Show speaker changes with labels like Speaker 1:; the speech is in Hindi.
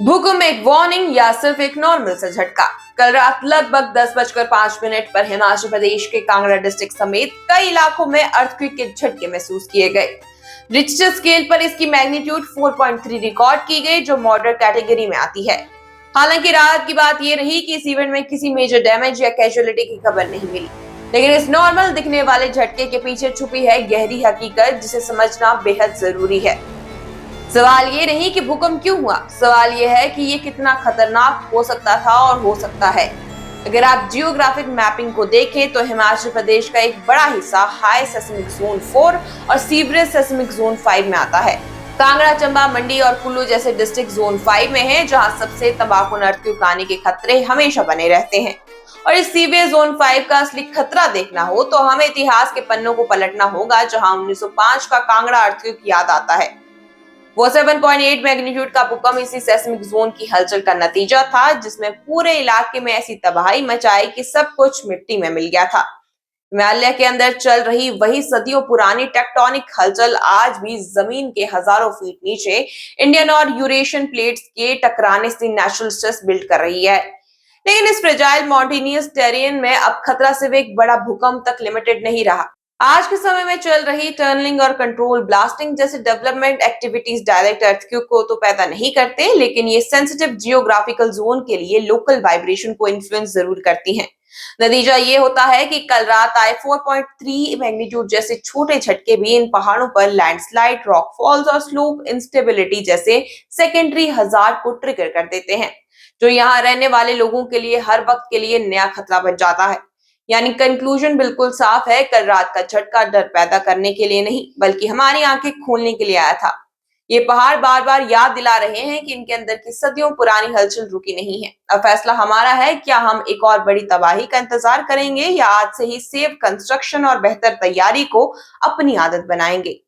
Speaker 1: भूकंप एक वार्निंग या सिर्फ एक नॉर्मल सा झटका। कल रात लगभग 10:05 पर हिमाचल प्रदेश के कांगड़ा डिस्ट्रिक्ट समेत कई इलाकों में अर्थक्वेक के झटके महसूस किए गए। रिक्टर स्केल पर इसकी मैग्नीट्यूड 4.3 रिकॉर्ड की गई, जो मॉडरेट कैटेगरी में आती है। हालांकि राहत की बात यह रही कि इस इवेंट में किसी मेजर डैमेज या कैजुअलिटी की खबर नहीं मिली, लेकिन इस नॉर्मल दिखने वाले झटके के पीछे छुपी है गहरी हकीकत, जिसे समझना बेहद जरूरी है। सवाल ये नहीं कि भूकंप क्यों हुआ, सवाल ये है कि ये कितना खतरनाक हो सकता था और हो सकता है। अगर आप जियोग्राफिक मैपिंग को देखें तो हिमाचल प्रदेश का एक बड़ा हिस्सा हाई सेस्मिक जोन 4 और सीवरेज सेस्मिक जोन 5 में आता है। कांगड़ा, चंबा, मंडी और कुल्लू जैसे डिस्ट्रिक्ट जोन 5 में है, जहां सबसे तबाहकुन अर्थक्वेक आने के खतरे हमेशा बने रहते हैं। और इस सीवरेज जोन 5 का असली खतरा देखना हो तो हमें इतिहास के पन्नों को पलटना होगा, जहां 1905 का कांगड़ा अर्थक्वेक याद आता है। वो 7.8 मैग्नीट्यूड का भूकंप इसी सेस्मिक जोन की हलचल का नतीजा था, जिसमें पूरे इलाके में ऐसी तबाही मचाई कि सब कुछ मिट्टी में मिल गया था। हिमालय के अंदर चल रही वही सदियों पुरानी टेक्टोनिक हलचल आज भी जमीन के हजारों फीट नीचे इंडियन और यूरेशियन प्लेट्स के टकराने से नेचुरल स्ट्रेस बिल्ड कर रही है। लेकिन इस फ्रेजाइल माउंटेनियस टेरेन में अब खतरा सिर्फ एक बड़ा भूकंप तक लिमिटेड नहीं रहा। आज के समय में चल रही टनलिंग और कंट्रोल ब्लास्टिंग जैसे डेवलपमेंट एक्टिविटीज डायरेक्ट अर्थक्वेक को तो पैदा नहीं करते, लेकिन ये सेंसिटिव जियोग्राफिकल जोन के लिए लोकल वाइब्रेशन को इन्फ्लुएंस जरूर करती हैं। नतीजा ये होता है कि कल रात आए 4.3 मैग्नीट्यूड जैसे छोटे झटके भी इन पहाड़ों पर लैंडस्लाइड, रॉक फॉल्स और स्लोप इंस्टेबिलिटी जैसे सेकेंडरी हजार को ट्रिगर कर देते हैं, जो यहाँ रहने वाले लोगों के लिए हर वक्त के लिए नया खतरा बन जाता है। यानी कंक्लूजन बिल्कुल साफ है, कल रात का झटका डर पैदा करने के लिए नहीं, बल्कि हमारी आंखें खोलने के लिए आया था। ये पहाड़ बार बार याद दिला रहे हैं कि इनके अंदर की सदियों पुरानी हलचल रुकी नहीं है। अब फैसला हमारा है, क्या हम एक और बड़ी तबाही का इंतजार करेंगे या आज से ही सेफ कंस्ट्रक्शन और बेहतर तैयारी को अपनी आदत बनाएंगे।